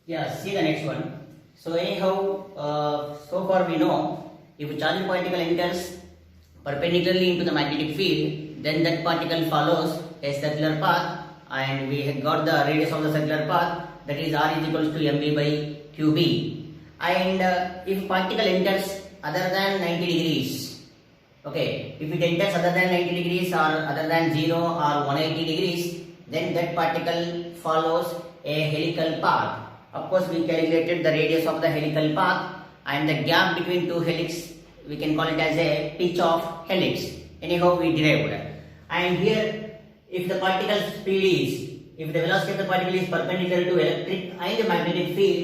Yeah, see the next one. So anyhow, so far we know if a charged particle enters perpendicularly into the magnetic field, then that particle follows a circular path, and we have got the radius of the circular path, that is r is equals to mb by qb. And if particle enters other than 90 degrees, okay, if it enters other than 90 degrees or other than 0 or 180 degrees, then that particle follows a helical path. Of course, we calculated the radius of the helical path, and the gap between two helix we can call it as a pitch of helix. Anyhow, we derived. And here, if the particle speed is, if the velocity of the particle is perpendicular to electric and magnetic field,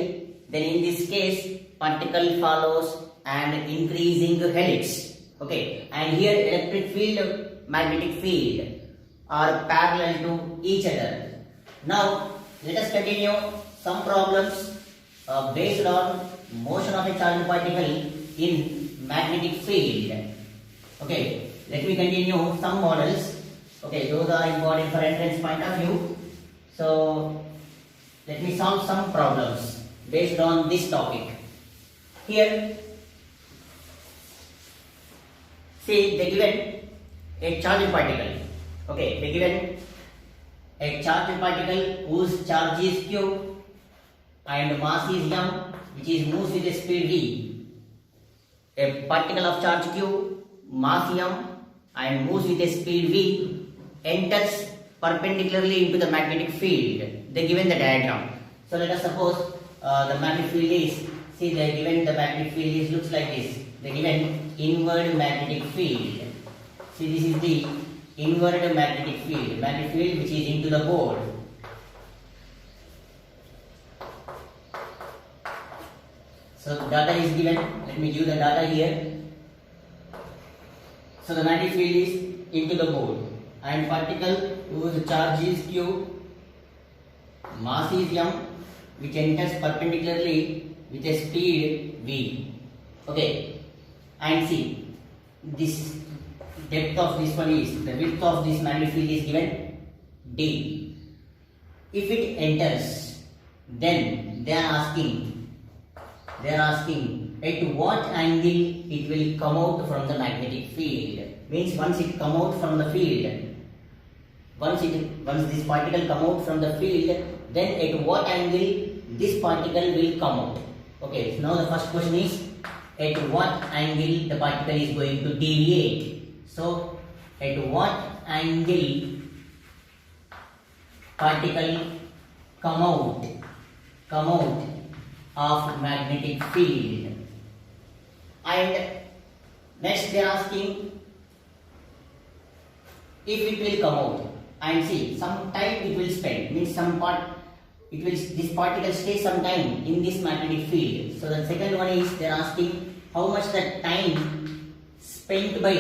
then in this case, particle follows an increasing helix. Okay, and here electric field, magnetic field are parallel to each other. Now, let us continue some problems based on motion of a charged particle in magnetic field. Okay, let me continue some models. Okay, those are important for entrance point of view. So, let me solve some problems based on this topic. Here, see, they given a charged particle. Okay, they given a charged particle whose charge is q and mass is m, which is moves with a speed v. A particle of charge q, mass m, and moves with a speed v enters perpendicularly into the magnetic field. They given the diagram. So let us suppose the magnetic field is, see, they given the magnetic field is looks like this. They given inward magnetic field. See, this is the inward magnetic field which is into the board. So data is given. Let me give the data here. So the magnetic field is into the board, and particle whose charge is q, mass is m, which enters perpendicularly with a speed v. Okay, and see, this depth of this one is, the width of this magnetic field is given d. If it enters, then they are asking at what angle it will come out from the magnetic field. Means once it come out from the field, once this particle come out from the field, then at what angle this particle will come out. Okay, so now the first question is, at what angle the particle is going to deviate. So, at what angle particle come out of magnetic field. And next they are asking if it will come out, and see, some time it will spend, means this particle stays some time in this magnetic field. So the second one is they are asking how much the time spent by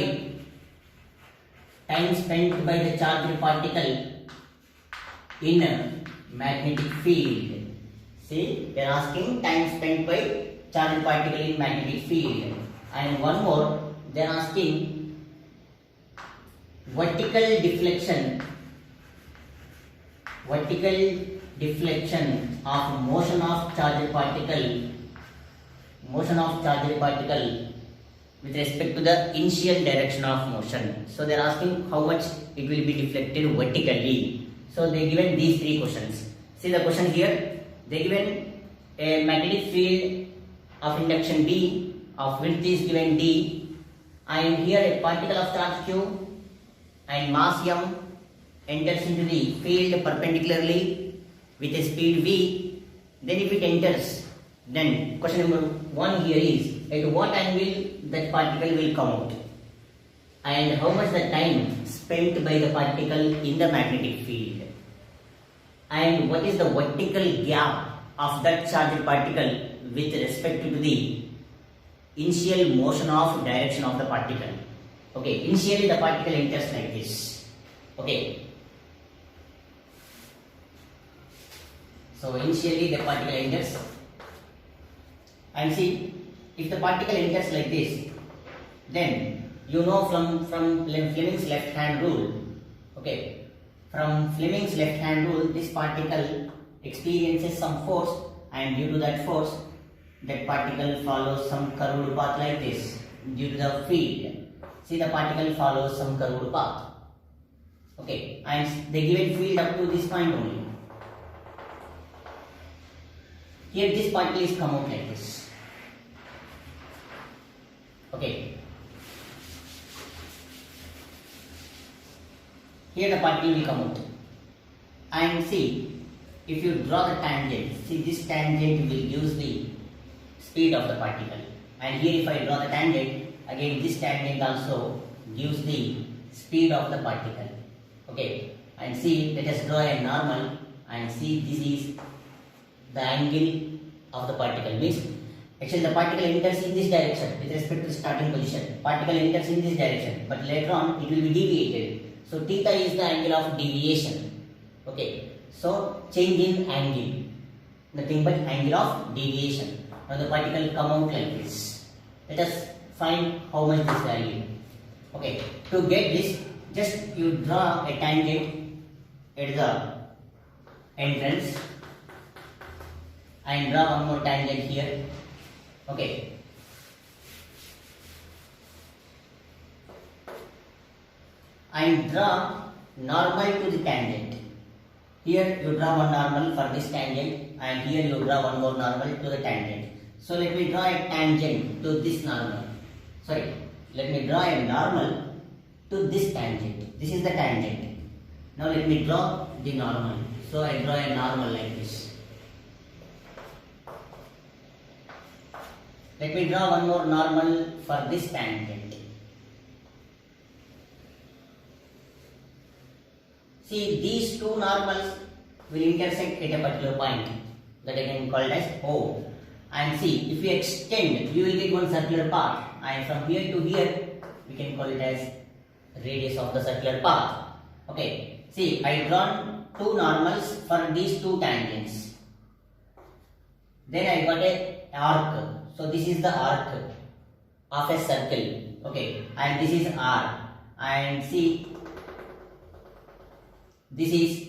the charged particle in a magnetic field. See, they are asking time spent by charged particle in magnetic field. And one more, they are asking vertical deflection of motion of charged particle with respect to the initial direction of motion. So they are asking how much it will be deflected vertically. So they given these three questions. See the question here. They given a magnetic field of induction B, of width is given d, and here a particle of charge q and mass m enters into the field perpendicularly with a speed v. Then if it enters, then question number 1 here is, at what angle that particle will come out, and how much the time spent by the particle in the magnetic field, and what is the vertical gap of that charged particle with respect to the initial motion of direction of the particle. Okay, initially the particle enters like this. Okay, so initially the particle enters, and see, if the particle enters like this, then you know from Fleming's left hand rule. Okay, from Fleming's left hand rule, this particle experiences some force, and due to that force, that particle follows some curved path like this. Due to the field, see the particle follows some curved path. Okay, and they given field up to this point only. Here this particle is come out like this. Okay. Here the particle will come out. And see, if you draw the tangent, see this tangent will use the speed of the particle. And here if I draw the tangent, again this tangent also gives the speed of the particle. Okay, and see, let us draw a normal, and see this is the angle of the particle. Means actually the particle enters in this direction with respect to the starting position. Particle enters in this direction, but later on it will be deviated. So theta is the angle of deviation. Okay, so change in angle, nothing but angle of deviation. Now the particle come out like this. Let us find how much this value. Okay, to get this, just you draw a tangent at the entrance and draw one more tangent here. Okay. And draw normal to the tangent. Here you draw one normal for this tangent, and here you draw one more normal to the tangent. So let me draw a tangent to this normal. Sorry, let me draw a normal to this tangent. This is the tangent. Now let me draw the normal. So I draw a normal like this. Let me draw one more normal for this tangent. See, these two normals will intersect at a particular point that I can call it as O. And see, if we extend, you will get one circular path, and from here to here we can call it as radius of the circular path. Okay, see, I drawn two normals for these two tangents. Then I got a arc. So this is the arc of a circle. Okay, and this is R. And see, this is,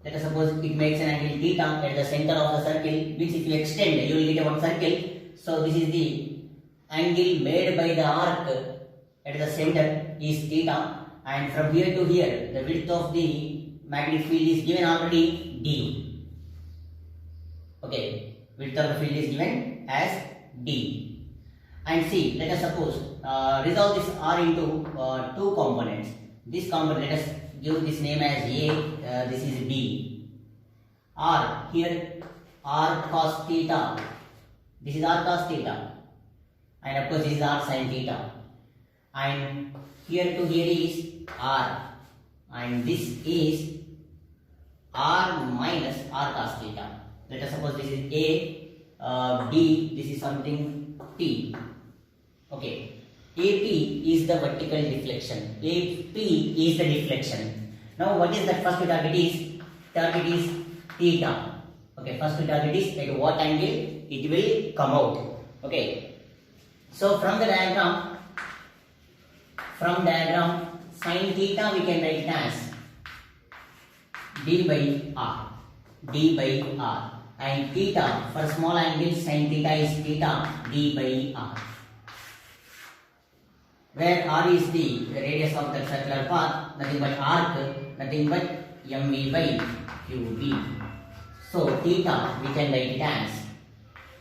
let us suppose it makes an angle theta at the center of the circle, which if you extend, you will get one circle. So this is the angle made by the arc at the center is theta, and from here to here, the width of the magnetic field is given already d. Okay, width of the field is given as d. And see, let us suppose resolve this r into two components. This component, let us give this name as A, this is B. R, here R cos theta, this is R cos theta, and of course this is R sin theta, and here to here is R, and this is R minus R cos theta. Let us suppose this is A, B, this is something T. Okay. AP is the vertical deflection. AP is the deflection. Now what is that first target is? Target is theta. Okay, first target is at what angle it will come out. Okay. So from diagram sin theta we can write it as d by r. D by r. And theta for small angle sin theta is theta d by r, where r is the radius of the circular path, nothing but arc, nothing but mv by qb. So theta we can write it as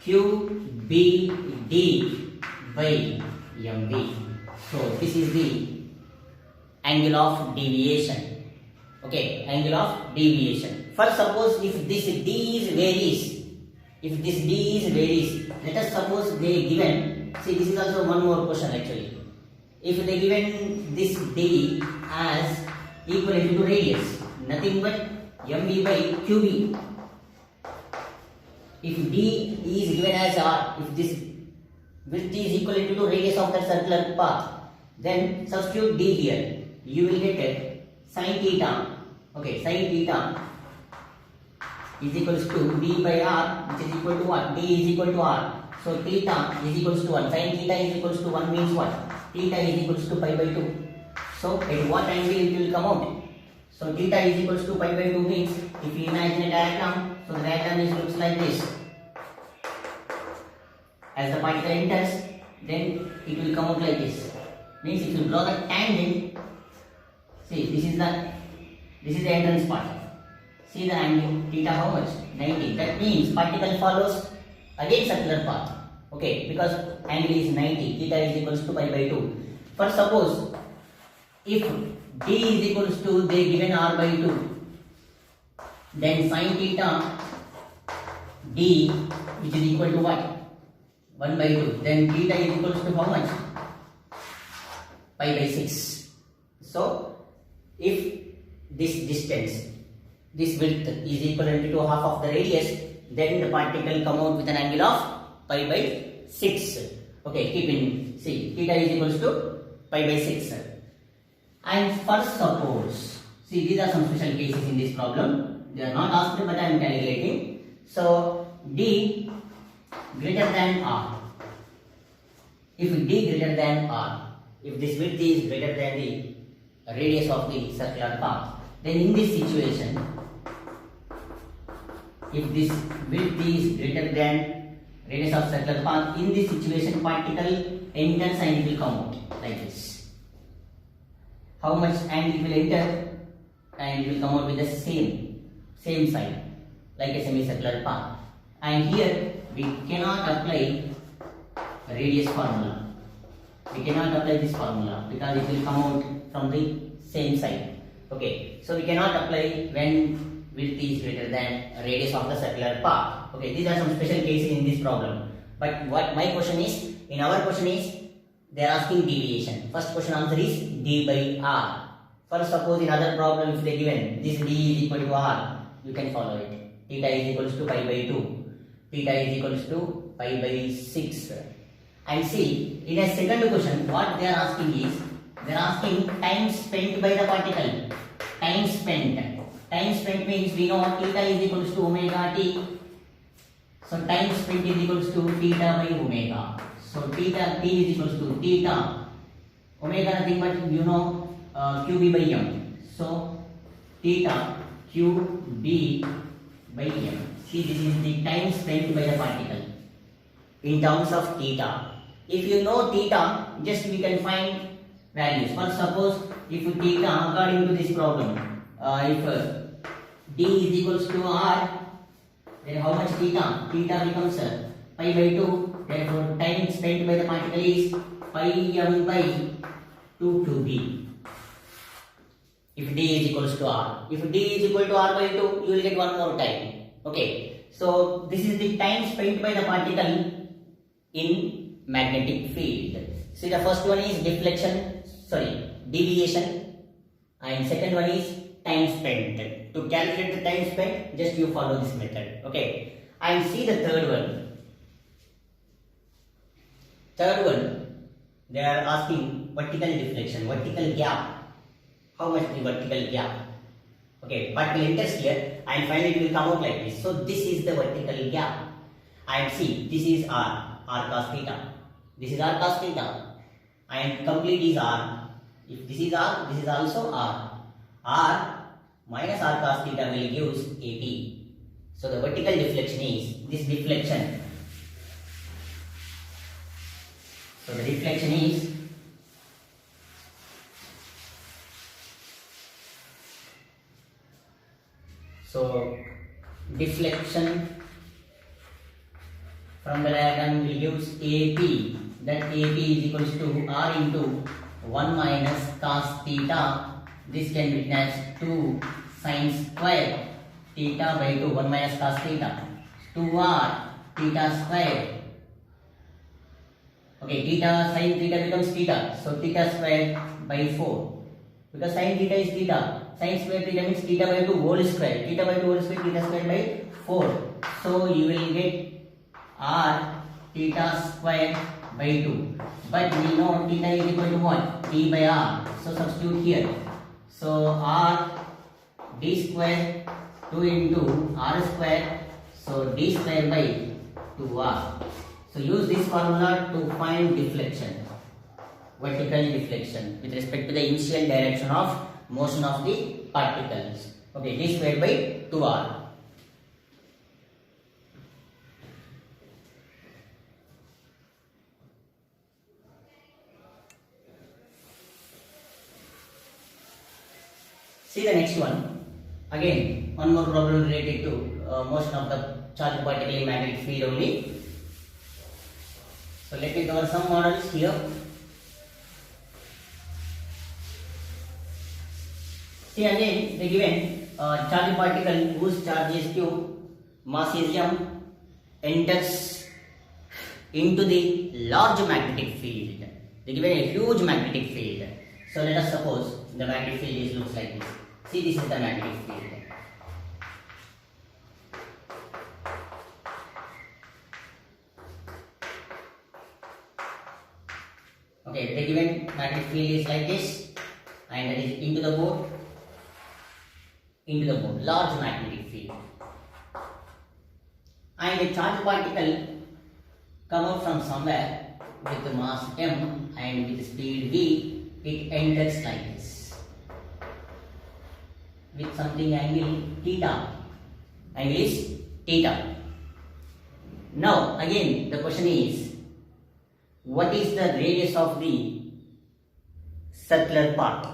qbd by mv. So this is the angle of deviation. Okay, angle of deviation. First, suppose if this d varies, let us suppose they given, see this is also one more question actually. If they given this d as equivalent to radius, nothing but mv by qb. If d is given as r, if this width is equivalent to radius of that circular path, then substitute d here. You will get a sin theta. Okay, sin theta is equals to d by r, which is equal to what? D is equal to r. So theta is equals to 1. Sin theta is equals to 1 means what? Theta is equals to pi by 2. So at what angle it will come out? So theta is equals to pi by 2 means, if you imagine a diagram, so the is looks like this. As the particle enters, then it will come out like this. Means if you draw the tangent, see this is the entrance part. See the angle theta how much? 90. That means particle follows again circular path. Okay, because angle is 90, theta is equals to pi by 2. For suppose if d is equals to they given r by 2, then sin theta d which is equal to what? 1 by 2. Then theta is equals to how much? Pi by 6. So if this distance, this width is equivalent to half of the radius, then the particle come out with an angle of pi by 6. Okay, keep in, see, theta is equals to pi by 6. And first suppose, see these are some special cases in this problem. They are not asked but I am calculating. So d greater than r. If d greater than r, if this width is greater than the radius of the circular path, then in this situation, if this width is greater than radius of circular path, in this situation particle enters and it will come out like this. How much and it will enter and it will come out with the same side like a semicircular path. And here we cannot apply radius formula. We cannot apply this formula because it will come out from the same side. Okay, so we cannot apply when width is greater than radius of the circular path. Okay, these are some special cases in this problem. But what my question is, in our question is, they are asking deviation. First question answer is d by r. First suppose in other problem if they given this d is equal to r, you can follow it. Theta is equals to pi by 2. Theta is equals to pi by 6. And see, in a second question, what they are asking is, they are asking time spent by the particle. Time spent. Time spent means we know theta is equals to omega t. So time spent is equals to theta by omega. So theta t is equals to theta. Omega nothing but you know qb by m. So theta qb by m. See, this is the time spent by the particle in terms of theta. If you know theta, just we can find values. For suppose if theta according to this problem, if d is equals to r, then how much theta? Theta becomes pi by 2. Therefore, time spent by the particle is pi m by 2 qb. If d is equals to r. If d is equal to r by 2, you will get one more time. Okay. So, this is the time spent by the particle in magnetic field. See, the first one is deviation, and second one is time spent. To calculate the time spent, just you follow this method. Okay. And see the third one. Third one, they are asking vertical deflection, vertical gap. How much the vertical gap? Okay, particle enters here and finally it will come out like this. So this is the vertical gap. And see, this is r cos theta. This is r cos theta. And complete is r. If this is r, this is also r. R minus r cos theta will gives AP. So the vertical deflection is this deflection. So the deflection is deflection from the diagram will gives AP. That AP is equals to r into 1 minus cos theta. This can be written as 2 sin square theta by 2, 1 minus cos theta, 2r theta square. Okay, theta sin theta becomes theta, so theta square by 4. Because sin theta is theta, sin square theta means theta by 2 whole square, theta by 2 whole square, theta square by 4. So you will get r theta square by 2. But we know theta is equal to what? D by r. So substitute here. So r d square 2 into r square. So d square by 2r. So use this formula to find deflection, vertical deflection with respect to the initial direction of motion of the particles. Okay, d square by 2r. See the next one. Again, one more problem related to motion of the charged particle in magnetic field only. So let me cover some models here. See again, the given charged particle whose charge is q, mass is m, enters into the large magnetic field. They given a huge magnetic field. So let us suppose the magnetic field looks like this. See, this is the magnetic field. Okay, the given magnetic field is like this, and that is into the board, large magnetic field. And a charged particle come out from somewhere with the mass m and with speed v, it enters like this with something angle theta. Angle is theta. Now again the question is, what is the radius of the circular path?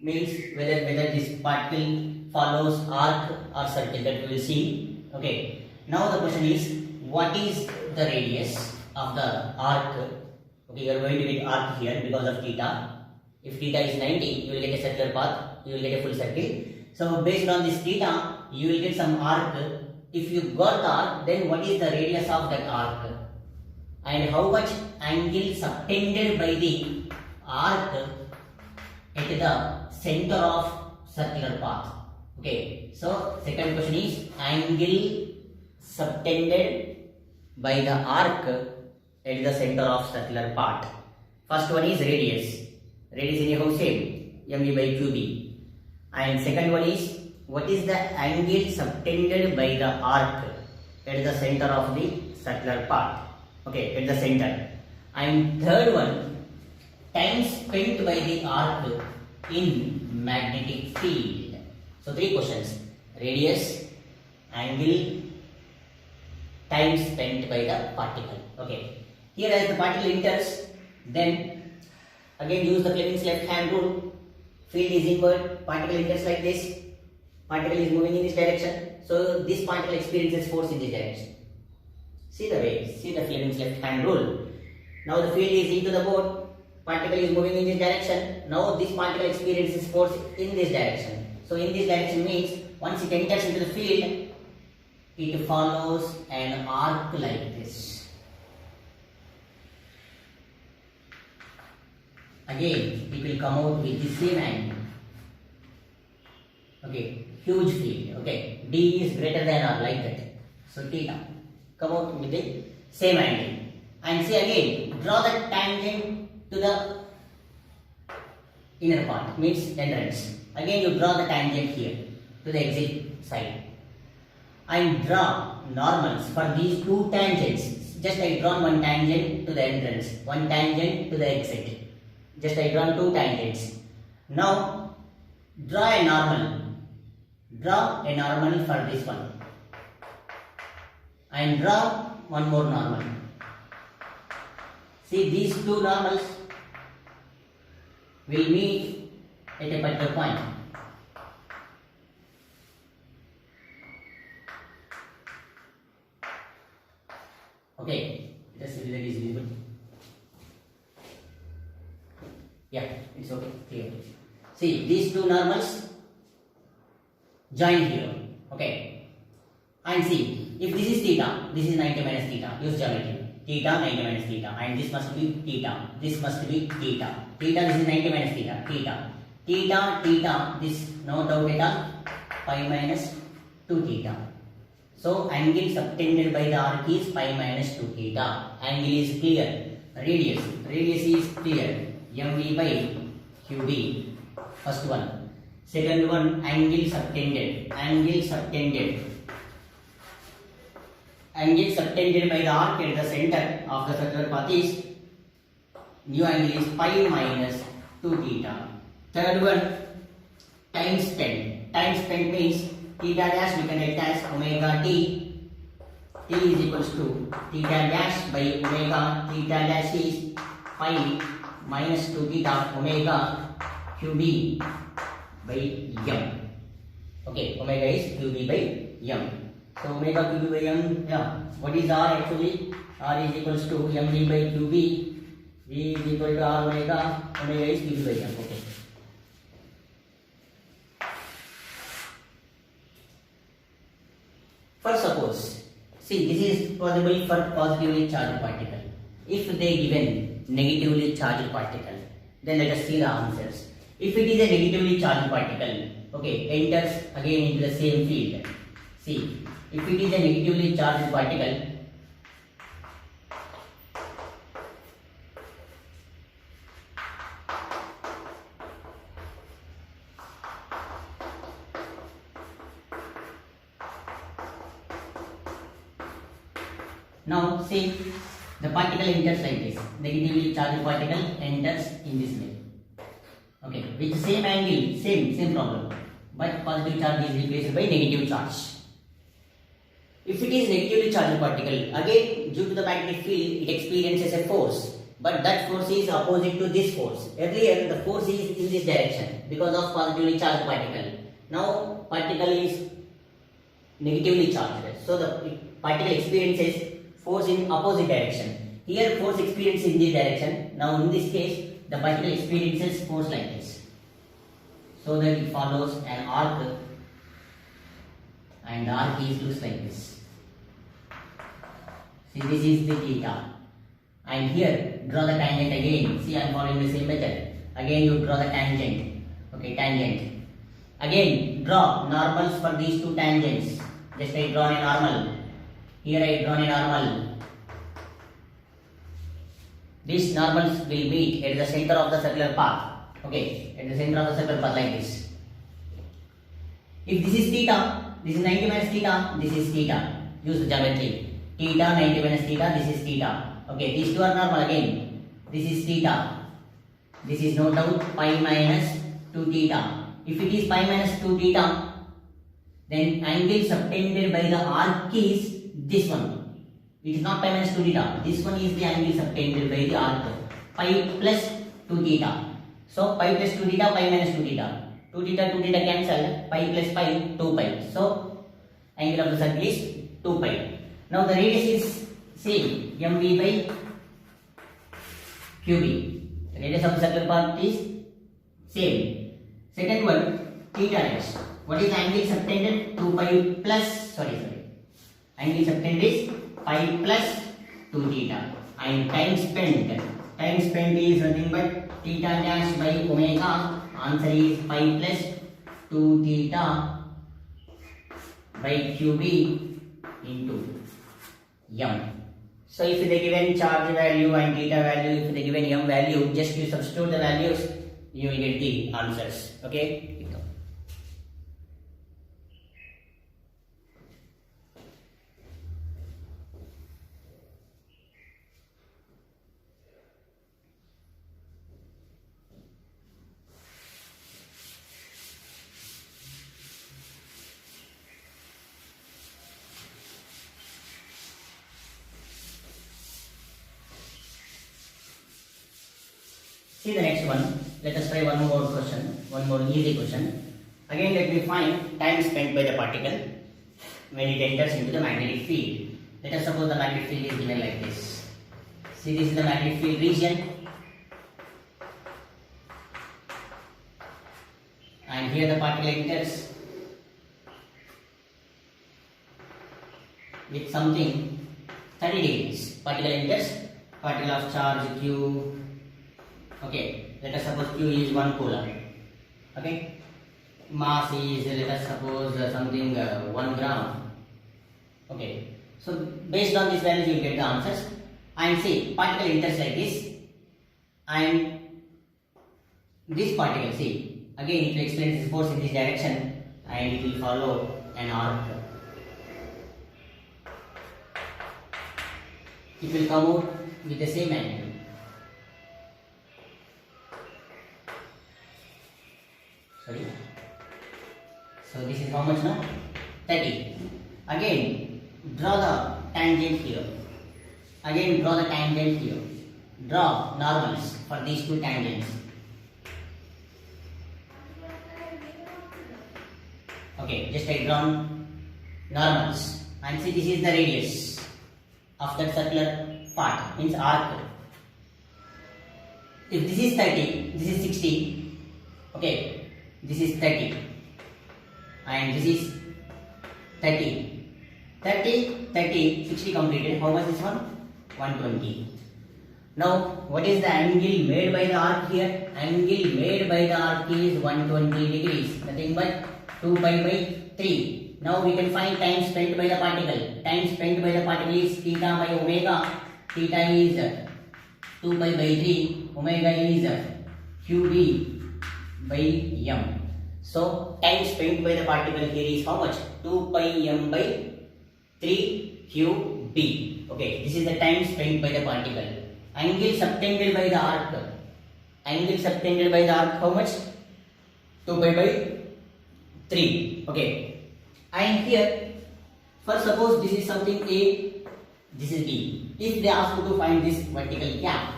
Means whether this particle follows arc or circle, that we will see. Okay. Now the question is, what is the radius of the arc? Okay, you are going to get arc here because of theta. If theta is 90, you will get a circular path, you will get a full circle. So based on this theta, you will get some arc. If you got the arc, then what is the radius of that arc? And how much angle subtended by the arc at the center of circular path? Okay, so second question is angle subtended by the arc at the center of circular part. First one is radius. Radius anyhow same, mv by qb. And second one is, what is the angle subtended by the arc at the center of the circular part? Okay, at the center. And third one, time spent by the arc in magnetic field. So three questions: radius, angle, time spent by the particle. Okay. Here as the particle enters, then again use the Fleming's left hand rule. Field is inward, particle enters like this. Particle is moving in this direction. So this particle experiences force in this direction. See the way, see the Fleming's left hand rule. Now the field is into the board. Particle is moving in this direction. Now this particle experiences force in this direction. So in this direction means once it enters into the field, it follows an arc like this. Again, it will come out with the same angle. Okay, huge field. Okay, D is greater than or like that. So theta, come out with the same angle. And see again, draw the tangent to the inner part, means entrance. Again you draw the tangent here to the exit side. And draw normals for these two tangents. Just I drawn one tangent to the entrance, one tangent to the exit. Just I drawn two tangents. Now draw a normal. Draw a normal for this one. And draw one more normal. See, these two normals will meet at a particular point. Okay, just see that is visible. Yeah, it's okay, clear. See, these two normals join here. Okay, and see, if this is theta, this is 90 minus theta. Use geometry. Theta 90 minus theta, and this must be theta. This must be theta. Theta, this is 90 minus theta. Theta, theta, theta. This no doubt at all. Pi minus 2 theta. So angle subtended by the arc is pi minus 2 theta. Angle is clear. Radius is clear. mv by qb. First one. Second one, angle subtended. Angle subtended by the arc at the center of the circular path is new angle is pi minus 2 theta. Third one, time spent. Time spent means theta dash we can write as omega t. T is equals to theta dash by omega. Theta dash is pi minus 2 theta omega qb by m. Okay, omega is qb by m. So omega qb by m, yeah. What is r actually? R is equals to mv by qb. V is equal to r omega. Omega is qb by m. Okay. First, suppose, see, this is possible for positively charged particle. If they given negatively charged particle, then let us see the answers. If it is a negatively charged particle, okay, enters again into the same field. See, if it is a negatively charged particle, now see, the particle enters like this. Negatively charged particle enters in this way. Okay, with the same angle, same problem, but positive charge is replaced by negative charge. If it is negatively charged particle, again due to the magnetic field, it experiences a force, but that force is opposite to this force. Earlier, the force is in this direction because of positively charged particle. Now, particle is negatively charged, so the particle experiences force in opposite direction. Here force experience in this direction. Now in this case, the particle experiences force like this, so that it follows an arc, and the arc looks like this. See, this is the theta, and here draw the tangent again. See, I am following the same method. Again you draw the tangent. Okay, tangent. Again draw normals for these two tangents. Just I draw a normal. Here I draw a normal. These normals will meet at the center of the circular path. Okay, at the center of the circular path like this. If this is theta, this is 90 minus theta, this is theta. Use the geometry. Theta, 90 minus theta, this is theta. Okay, these two are normal again. This is theta. This is no doubt pi minus 2 theta. If it is pi minus 2 theta, then angle subtended by the arc is this one. It is not pi minus 2 theta. This one is the angle subtended by the arc. Pi plus 2 theta. So pi plus 2 theta, pi minus 2 theta. 2 theta cancel. Pi plus pi, 2 pi. So angle of the circle is 2 pi. Now the radius is same, mv by qb. The radius of the circular path is same. Second one, theta dash. What is the angle subtended? 2 pi plus, angle subtended is pi plus 2 theta. And time spent is nothing but theta dash by omega. Answer is pi plus 2 theta by qb into m. So if they given charge value and theta value, if they given m value, just you substitute the values, you will get the answers. Okay. See the next one. Let us try one more question, one more easy question. Again, let me find time spent by the particle when it enters into the magnetic field. Let us suppose the magnetic field is given like this. See, this is the magnetic field region, and here the particle enters with something 30 degrees. Particle enters, particle of charge q. Okay, let us suppose q is 1 coulomb. Okay, mass is, let us suppose something 1 gram. Okay, so based on this value you will get the answers. And see, particle enters like this, and this particle, see, again it will experience this force in this direction, and it will follow an arc. It will come out with the same angle. Sorry. So this is how much now? 30. Again, draw the tangent here. Again, draw the tangent here. Draw normals for these two tangents. Okay, just I drawn normals, and see this is the radius of that circular part, means arc. If this is 30, this is 60. Okay, this is 30 and this is 30. 30, 30, 60 completed. How much is one? 120. Now, what is the angle made by the arc here? Angle made by the arc is 120 degrees. Nothing but 2 pi by 3. Now we can find time spent by the particle. Time spent by the particle is theta by omega. Theta is 2 pi by 3. Omega is QB by m. So time spent by the particle here is how much? 2 pi m by 3 QB. Okay, this is the time spent by the particle. Angle subtended by the arc. Angle subtended by the arc how much? 2 pi by 3. Okay. And here, first suppose this is something A, this is B. If they ask you to find this vertical gap,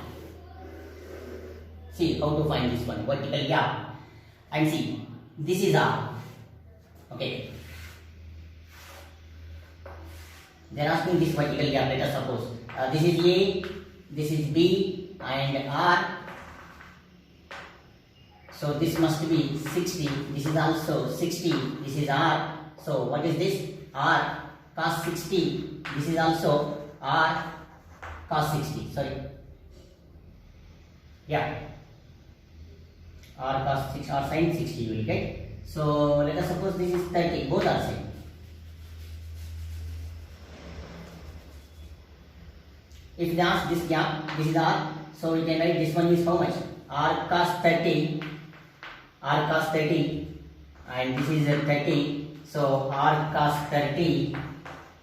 see how to find this one, vertical gap. And see, this is R. Okay. They are asking this vertical gap, let us suppose. This is A, this is B and R. So this must be 60, this is also 60, this is R. So what is this? R cos 60, this is also R cos 60, sorry. Yeah. R cos 60 or sin 60 you will get. So let us suppose this is 30, both are same. If they ask this gap, this is R, so we can write this one is how much? R cos 30, R cos 30 and this is 30. So R cos 30.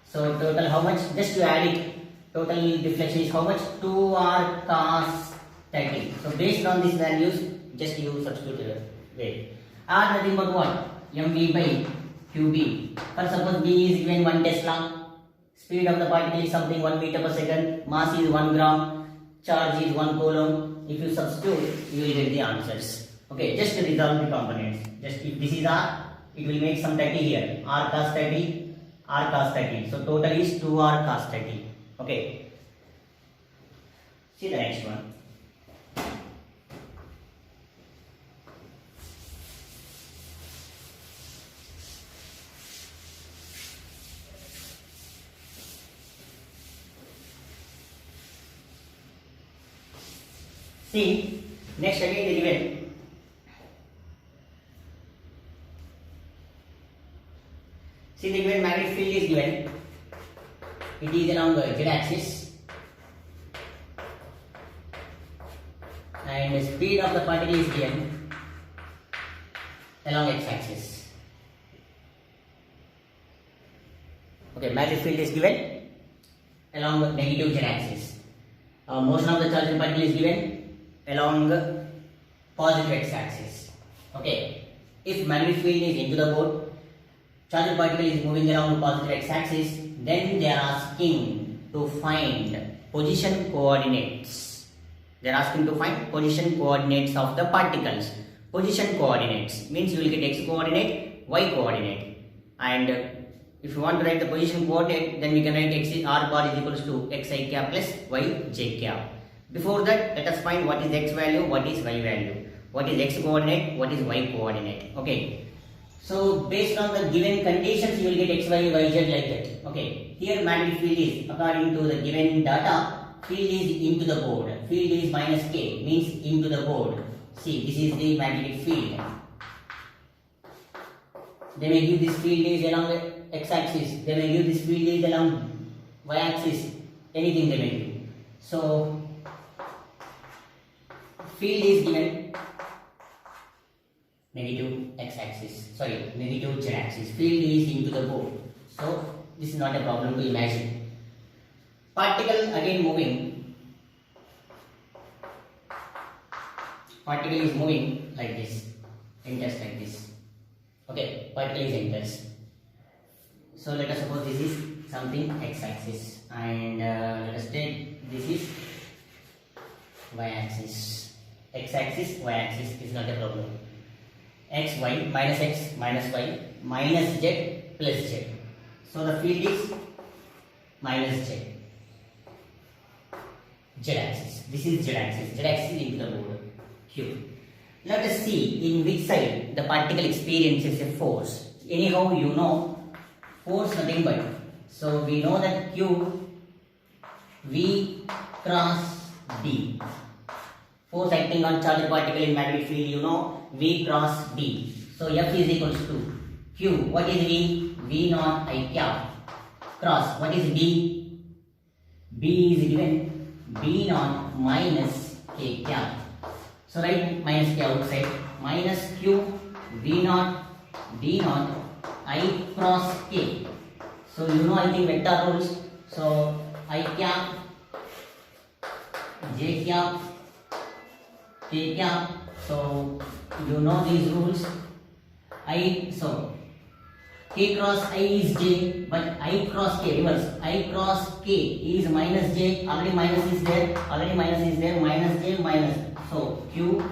So total how much? Just to add it, total deflection is how much? 2R cos 30. So based on these values, just you substitute it. R nothing but what? mv by qb. For suppose b is given 1 Tesla, speed of the particle is something 1 meter per second, mass is 1 gram, charge is 1 coulomb. If you substitute, you will get the answers. Okay, just resolve the components. Just if this is R, it will make some 30 here. R cos 30, R cos 30. So total is 2R cos 30. Okay. See the next one. See, next again the given. See the given magnetic field is given. It is along the z-axis and the speed of the particle is given along x-axis. Okay, magnetic field is given along the negative z-axis. Motion of the charged particle is given along the positive x-axis. Okay, if magnetic field is into the board, charged particle is moving along the positive x-axis, then they are asking to find position coordinates. They are asking to find position coordinates of the particles. Position coordinates means you will get x coordinate, y coordinate, and if you want to write the position coordinate, then we can write x r bar is equals to xi cap plus yj cap. Before that, let us find what is x value, what is y value, what is x coordinate, what is y coordinate. Okay. So based on the given conditions, you will get x, y, y, z like that. Okay. Here magnetic field is, according to the given data, field is into the board. Field is minus k, means into the board. See, this is the magnetic field. They may give this field is along the x-axis. They may give this field is along y-axis. Anything they may give. So field is given negative x-axis, sorry, negative z-axis. Field is into the board. So this is not a problem to imagine. Particle again moving. Particle is moving like this, enters like this. Okay, particle is enters. So let us suppose this is something x-axis, and let us take this is y-axis. X-axis, y-axis is not a problem. X, y, minus y, minus z plus z. So the field is minus z. Z axis. This is z axis. Z axis is into the board. Q. Let us see in which side the particle experiences a force. Anyhow, you know force nothing but. So we know that Q V cross D. Force acting on charged particle in magnetic field, you know V cross D. So F is equals to Q. What is V? V naught I cap. Cross. What is D? B is given B naught minus K cap. So write minus K outside. Minus Q V naught D naught I cross K. So you know I think vector rules. So I cap, J cap, K cap. So you know these rules. So K cross I is J, but I cross K reverse. I cross K is minus J. Already minus is there. Minus J minus. So Q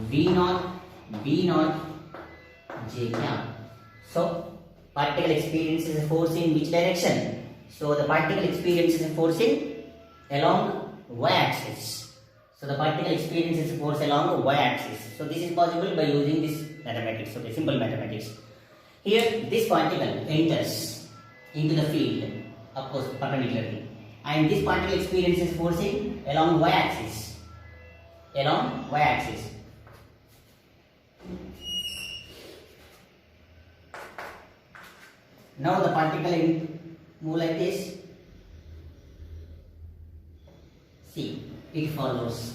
V naught B naught J cap. So particle experiences a force in which direction? So the particle experiences a force in along y-axis. So the particle experiences a force along y-axis. So this is possible by using this mathematics. Okay, simple mathematics. Here this particle enters into the field, of course perpendicularly, and this particle experiences force in along y-axis. Along y-axis. Now the particle move like this. See, it follows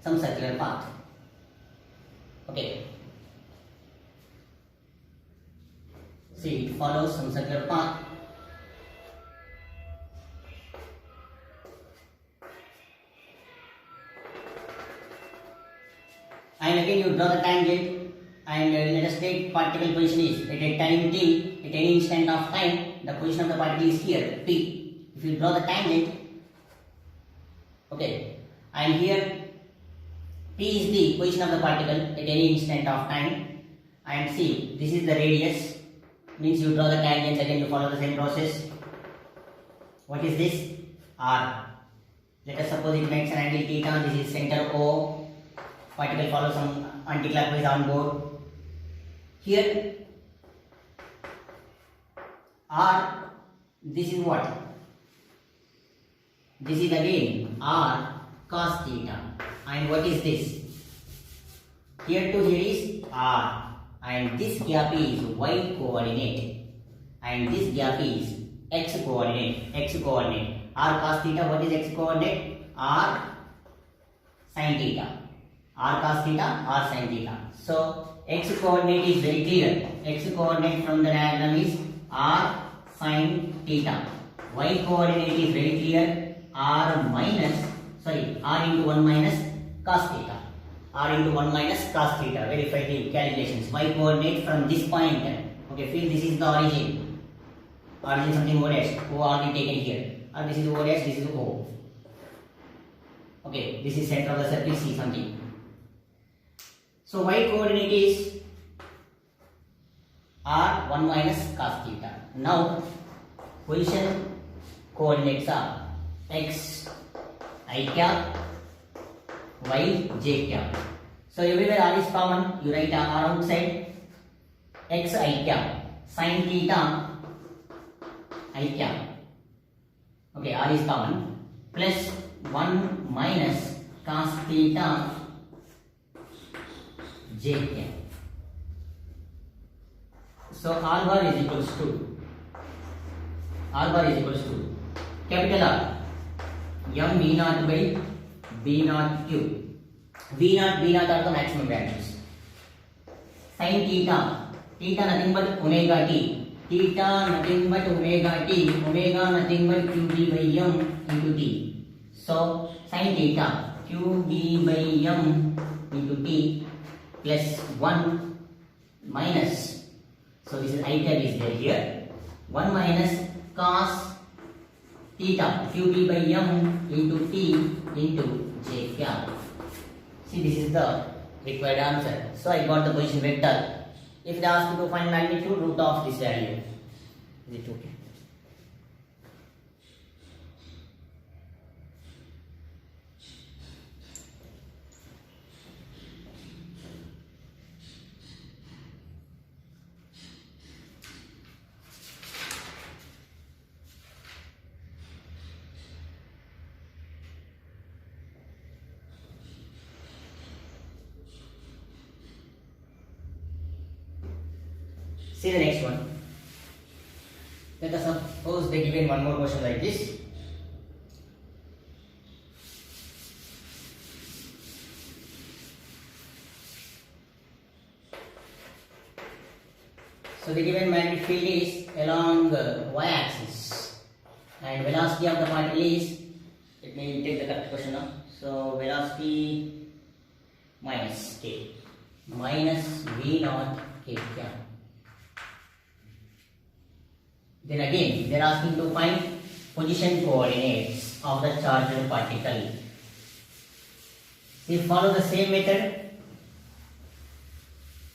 some circular path. Okay. See, it follows some circular path. And again you draw the tangent. And let us take particle position is at a time t, at any instant of time, the position of the particle is here, P. If you draw the tangent, okay, and here P is the position of the particle at any instant of time, and see, this is the radius, means you draw the tangent again to follow the same process. What is this? R. Let us suppose it makes an angle theta, this is center O, particle follows some anticlockwise on board. Here R, this is what? This is again R cos theta. And what is this? Here to here is R, and this gap is y coordinate, and this gap is x coordinate. R cos theta, what is x coordinate? R sin theta. R cos theta, R sin theta. So x coordinate is very clear. X coordinate from the diagram is R sin theta. Y coordinate is very clear. R into 1 minus cos theta. R into 1 minus cos theta. Verify the calculations. Y coordinate from this point. Okay, feel this is the origin. Origin something O dash. O already taken here. And this is O dash, this is O. Okay, this is center of the circle C something. So y coordinate is R 1 minus cos theta. Now position coordinates are x I cap, y j cap. So everywhere R is common, you write R outside. X I cap, sin theta I cap. Okay, R is common, plus 1 minus cos theta j cap. So R bar is equals to capital R m v naught by b naught cube. V naught are the maximum values. Sin theta nothing but omega t. Theta nothing but omega t. Omega nothing but qb by m into t. So sin theta qb by m into t plus 1 minus, so this is I cap is there here, 1 minus cos theta qb by m into t into j cap. See, this is the required answer. So I got the position vector if they ask you to find magnitude root of this value, is it okay? See the next one. Let us suppose they given one more question like this. So the given magnetic field is along y-axis and velocity of the particle is, let me take the correct question now. So velocity minus k, minus v naught k. Yeah. Then again, they are asking to find position coordinates of the charged particle. See, follow the same method.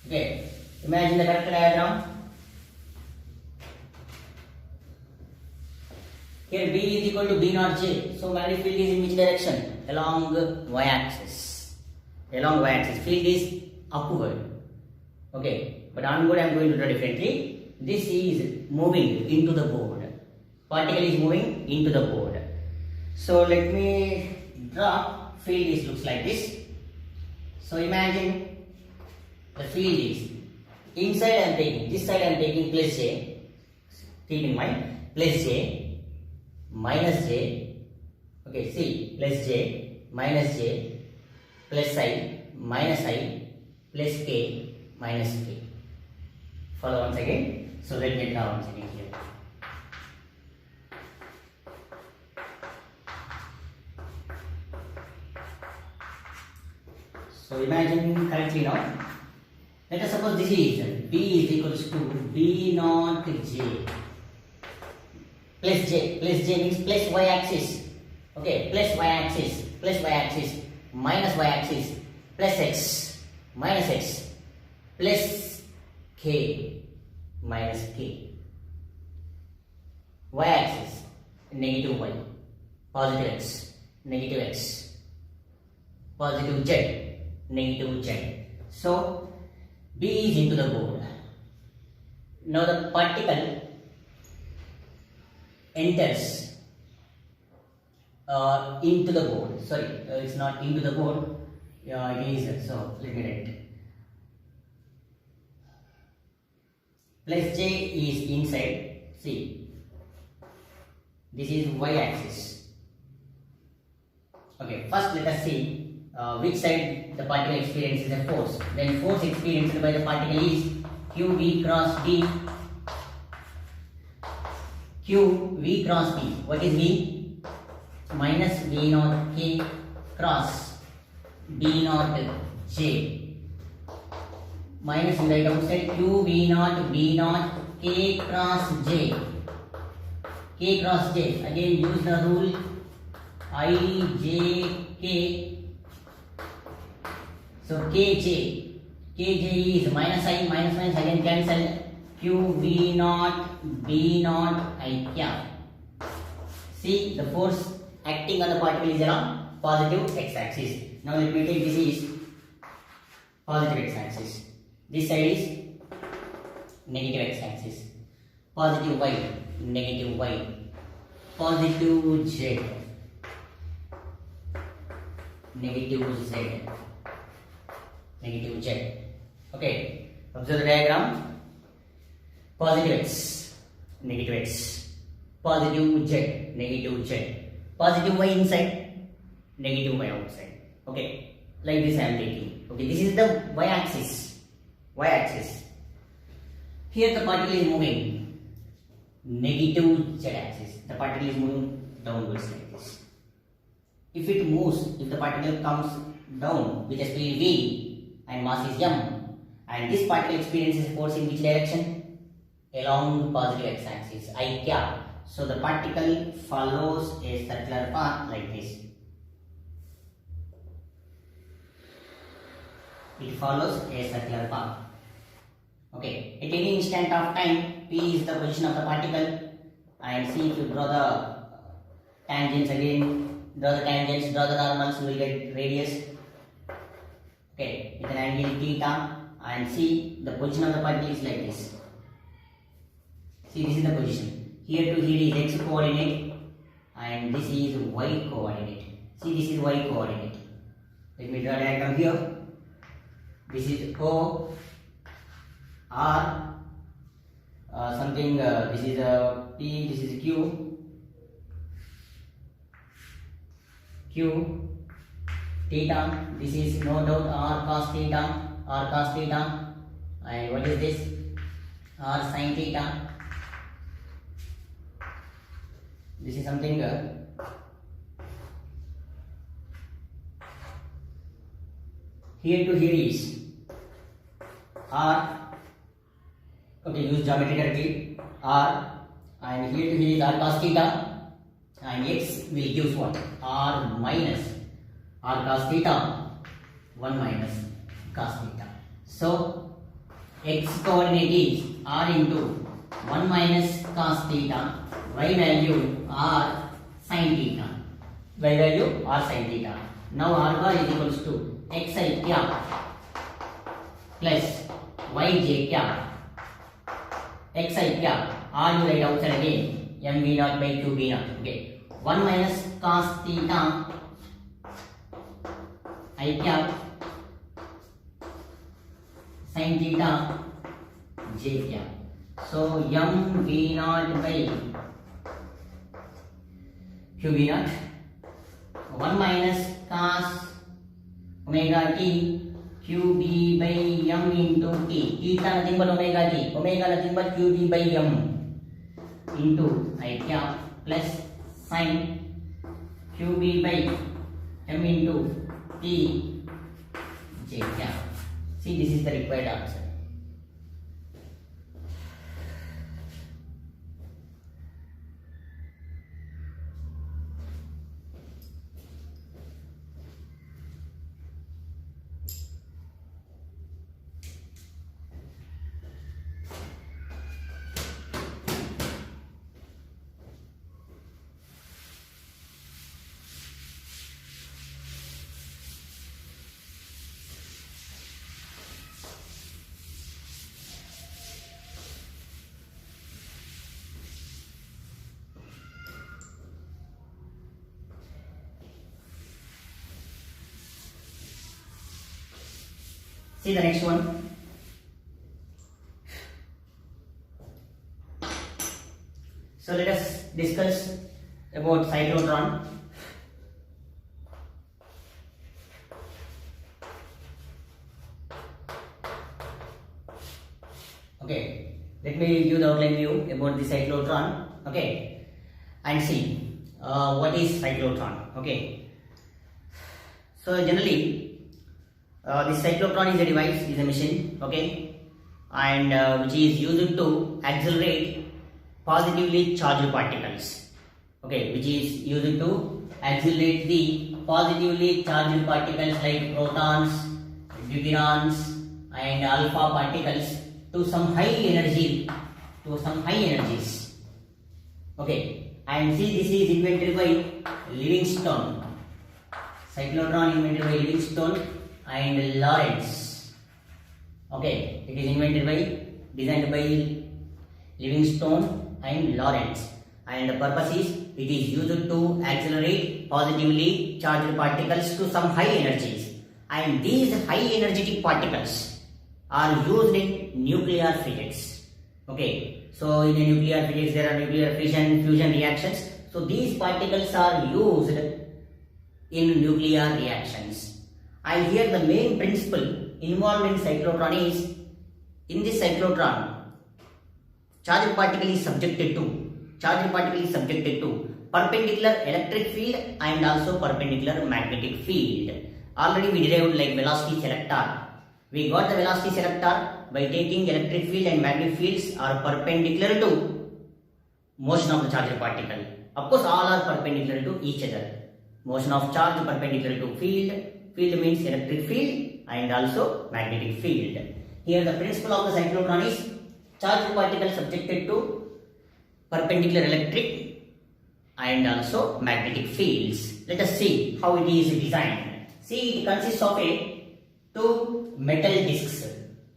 Okay, imagine the correct diagram. Here B is equal to B naught J. So magnetic field is in which direction? Along y-axis. Along y-axis. Field is upward. Okay, but onward I am going to draw differently. This is moving into the board. Particle is moving into the board. So let me draw. Field is looks like this. So imagine the field is inside I am taking, this side I am taking plus J. Keep in mind, plus J, minus J. Okay, see, plus J, minus J, plus I, minus I, plus K, minus K. Follow once again. So let me draw once again here. So imagine correctly now. Let us suppose this is B is equals to B naught J. Plus J means plus y-axis. Okay, plus y-axis, minus y-axis, plus x, minus x, plus K, minus k. Y-axis, negative y, positive x, negative x, positive z, negative z. So B is into the board. Now the particle enters into the board. Sorry, it's not into the board. It is. So let me write. Plus J is inside. See, this is y-axis. Okay, first let us see which side the particle experiences a force. Then force experienced by the particle is QV cross D. QV cross D. What is V? Minus V naught K cross B naught J. Minus in the right outside Q V naught B naught K cross J. K cross J. Again use the rule I J K. So KJ. KJ is minus I, minus again cancel. Q V naught B naught I cap. See, the force acting on the particle is around positive x-axis. Now let me take this is positive x-axis. This side is negative x-axis. Positive y, negative y, positive z, negative z, negative z. Okay, observe the diagram. Positive x, negative x, positive z, negative z, positive y inside, negative y outside. Okay, like this I am taking. Okay, this is the y-axis. Y-axis. Here the particle is moving negative z-axis. The particle is moving downwards like this. If it moves, if the particle comes down with a speed v and mass is m, and this particle experiences force in which direction? Along positive x-axis, I cap. So the particle follows a circular path like this. It follows a circular path. Okay, at any instant of time, P is the position of the particle, and see if you draw the tangents again, draw the tangents, draw the normals, you will get radius. Okay, with an angle theta, and see the position of the particle is like this. See, this is the position. Here to here is x coordinate, and this is y coordinate. See, this is y coordinate. Let me draw a diagram here. This is O, R, something, this is P, this is Q, theta, this is no doubt R cos theta, and what is this? R sin theta. This is something here to here is R. Okay, use geometry correctly. R, and here to here is R cos theta, and x will give what? R minus R cos theta, 1 minus cos theta. So x coordinate is R into 1 minus cos theta, y value R sin theta, y value R sin theta. Now R bar is equals to xi cap plus yj cap. Xi cap, R you write outside again, mv naught by qb naught. Okay, 1 minus cos theta I cap sin theta j cap. So mv naught by qb naught, 1 minus cos omega t qb by m into t. Theta nothing but omega t. Omega nothing but qb by m into I cap plus sin qb by m into t j cap. See, this is the required answer. See the next one. So let us discuss about cyclotron. Okay, let me give the outline view about the cyclotron. Okay, and see what is cyclotron. Okay, so generally this cyclotron is a device, is a machine, okay, and which is used to accelerate positively charged particles, okay, which is used to accelerate the positively charged particles like protons, deuterons, and alpha particles to some high energy, okay, and see, this is invented by Livingstone. Cyclotron invented by Livingstone and Lorentz. Okay, it is invented by, designed by Livingstone and Lorentz, and the purpose is it is used to accelerate positively charged particles to some high energies, and these high energetic particles are used in nuclear physics. Okay, so in the nuclear physics there are nuclear fission, fusion reactions. So these particles are used in nuclear reactions. And here the main principle involved in cyclotron is, in this cyclotron, charged particle is subjected to perpendicular electric field and also perpendicular magnetic field. Already we derived like velocity selector. We got the velocity selector by taking electric field and magnetic fields are perpendicular to motion of the charged particle. Of course, all are perpendicular to each other. Motion of charge perpendicular to field. Field means electric field and also magnetic field. Here the principle of the cyclotron is charged particle subjected to perpendicular electric and also magnetic fields. Let us see how it is designed. See, it consists of two metal discs.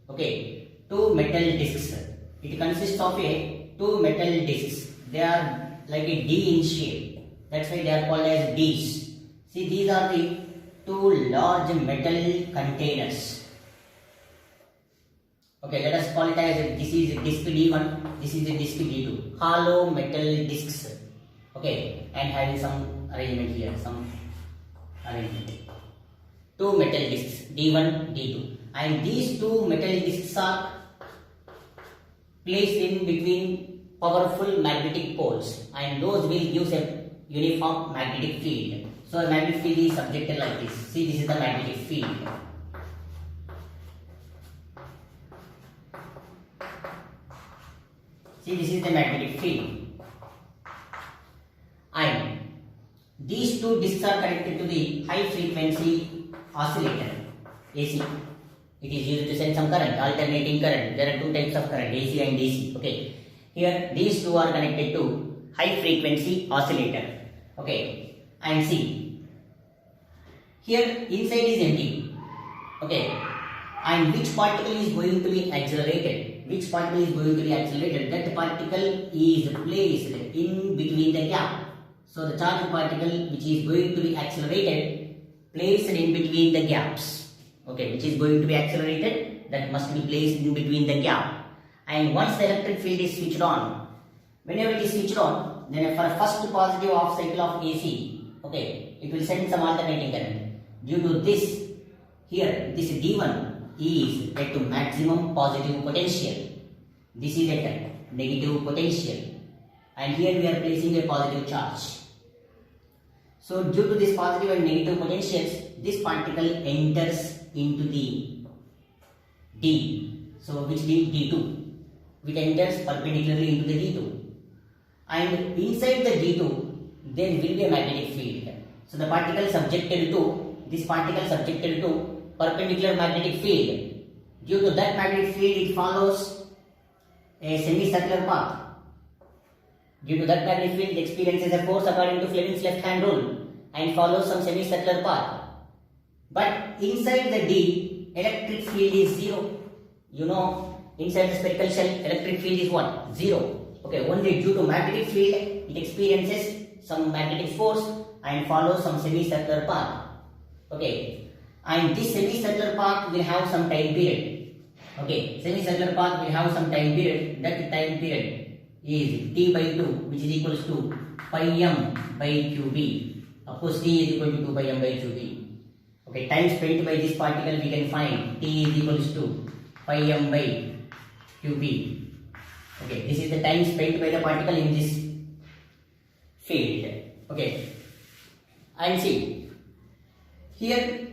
Okay, two metal discs. It consists of two metal discs. They are like a D in shape. That's why they are called as Ds. See, these are the two large metal containers. Okay, let us call it as this is disc D1, this is the disc D2. Hollow metal discs. Okay, and having some arrangement here, some arrangement. Two metal discs D1, D2, and these two metal discs are placed in between powerful magnetic poles, and those will give a uniform magnetic field. So a magnetic field is subjected like this. See, this is the magnetic field. See, this is the magnetic field. And these two discs are connected to the high frequency oscillator, AC. It is used to send some current, alternating current. There are two types of current, AC and DC. Okay. Here, these two are connected to high frequency oscillator. Okay. And see, here inside is empty. Okay. And which particle is going to be accelerated? Which particle is going to be accelerated? That particle is placed in between the gap. So the charged particle which is going to be accelerated, placed in between the gaps. Okay, which is going to be accelerated, that must be placed in between the gap. And once the electric field is switched on, whenever it is switched on, then for first positive half cycle of AC, okay, it will send some alternating current. Due to this, here this D1 is at maximum positive potential. This is at negative potential. And here we are placing a positive charge. So due to this positive and negative potentials, this particle enters into the D. So which D2? Which enters perpendicularly into the D2. And inside the D2, there will be a magnetic field. So the particle subjected to, this particle subjected to perpendicular magnetic field. Due to that magnetic field, it follows a semicircular path. Due to that magnetic field, it experiences a force according to Fleming's left-hand rule and follows some semicircular path. But inside the D, electric field is zero. You know, inside the spherical shell, electric field is what? Zero. Okay, only due to magnetic field, it experiences some magnetic force and follows some semicircular path. Okay, and this semicircular path will have some time period. Okay, semicircular path will have some time period. That time period is T by 2, which is equals to pi m by qb. Of course, T is equal to 2 by m by qb. Okay, time spent by this particle we can find T is equals to pi m by qb. Okay, this is the time spent by the particle in this field. Okay, and see, here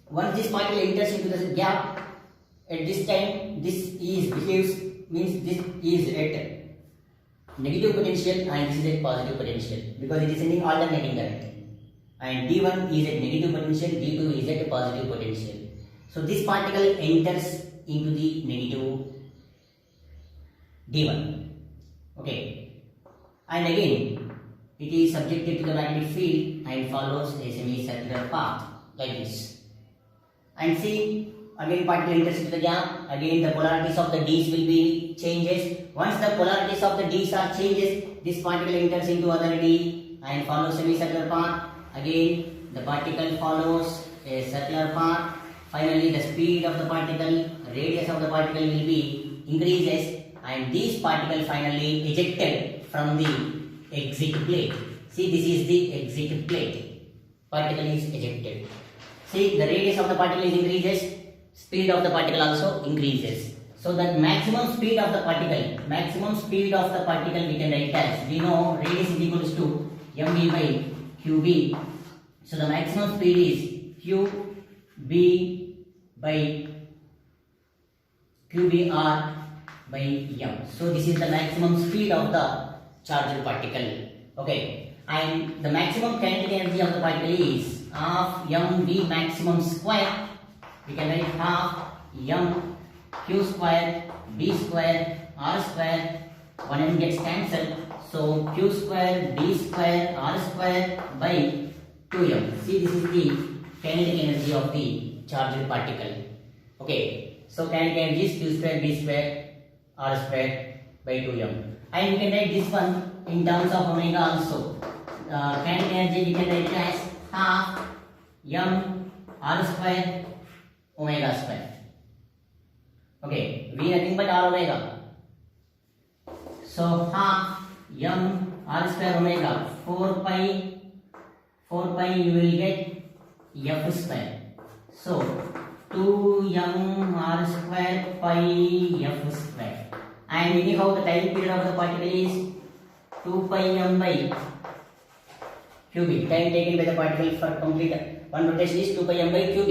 once this particle enters into the gap, at this time this is behaves, means this is at negative potential and this is at positive potential, because it is sending alternating current. And D1 is at negative potential, D2 is at positive potential. So this particle enters into the negative D1. Okay, and again it is subjected to the magnetic field and follows a semicircular path like this. And see, again particle enters into the gap. Again the polarities of the D's will be changes. Once the polarities of the D's are changes, this particle enters into other D and follows semicircular path. Again the particle follows a circular path. Finally the speed of the particle, radius of the particle will be increases, and this particle finally ejected from the exit plate. See, this is the exit plate. Particle is ejected. See, the radius of the particle is increases, speed of the particle also increases. So that maximum speed of the particle we can write as, we know radius is equals to mv by qb. So the maximum speed is qb by qbr by m. So this is the maximum speed of the charged particle. Okay, and the maximum kinetic energy of the particle is half mv maximum square. We can write half m q square, b square, r square, 1 m gets cancelled. So q square, b square, r square by 2m. See, this is the kinetic energy of the charged particle. Okay, so kinetic energy is q square, b square, r square by 2m. And we can write this one in terms of omega also. Kinetic energy we can write it as half m r square omega square. Okay, v nothing but r omega. So half m r square omega, 4 pi you will get f square. So 2m r square pi f square. And anyhow the time period of the particle is 2 pi m by qb. Time taken by the particle for complete one rotation is 2 pi m by qb.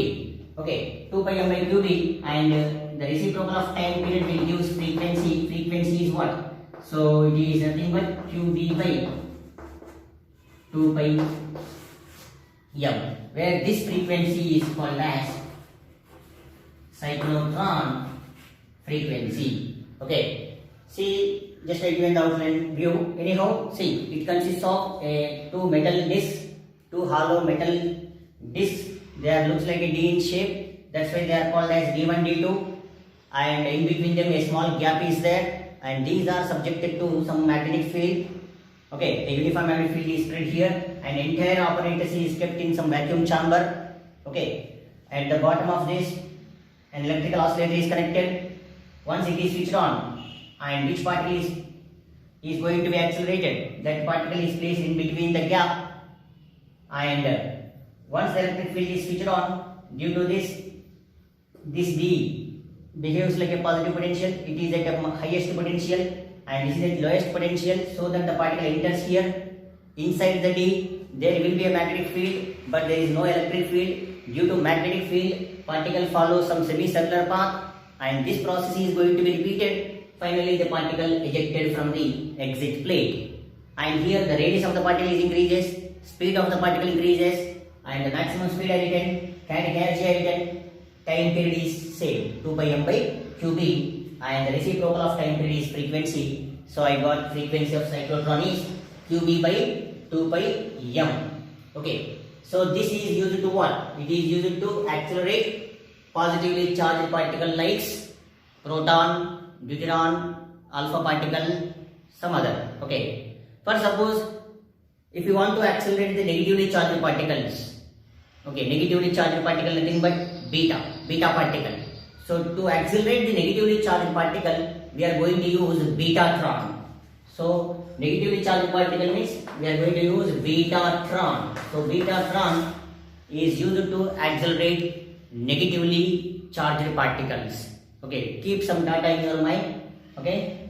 Okay, 2 pi m by qb, and the reciprocal of time period will give frequency. Frequency is what? So it is nothing but qb by 2 pi m, where this frequency is called as cyclotron frequency. Okay, see, just I given the outline view. Anyhow, see, it consists of two metal discs, two hollow metal discs. They are looks like a D in shape. That's why they are called as D1, D2. And in between them a small gap is there. And these are subjected to some magnetic field. Okay, a uniform magnetic field is spread here, and entire apparatus is kept in some vacuum chamber. Okay, at the bottom of this, an electrical oscillator is connected. Once it is switched on, and which particle is going to be accelerated, that particle is placed in between the gap, and once the electric field is switched on, due to this D behaves like a positive potential. It is at the highest potential, and this is at lowest potential, so that the particle enters here. Inside the D there will be a magnetic field, but there is no electric field. Due to magnetic field, particle follows some semicircular path, and this process is going to be repeated. Finally, the particle ejected from the exit plate, and here the radius of the particle is increases, speed of the particle increases, and the maximum speed I written, kinetic energy I written, time period is same, 2 pi m by qb, and the reciprocal of time period is frequency. So I got frequency of cyclotron is qb by 2 pi m. Okay, so this is used to what? It is used to accelerate positively charged particle like proton, deuteron, alpha particle, some other. Okay, for suppose if you want to accelerate the negatively charged particles, okay, negatively charged particle nothing but beta particle. So to accelerate the negatively charged particle, we are going to use betatron. So negatively charged particle means we are going to use betatron. So betatron is used to accelerate negatively charged particles. Okay, keep some data in your mind. Okay,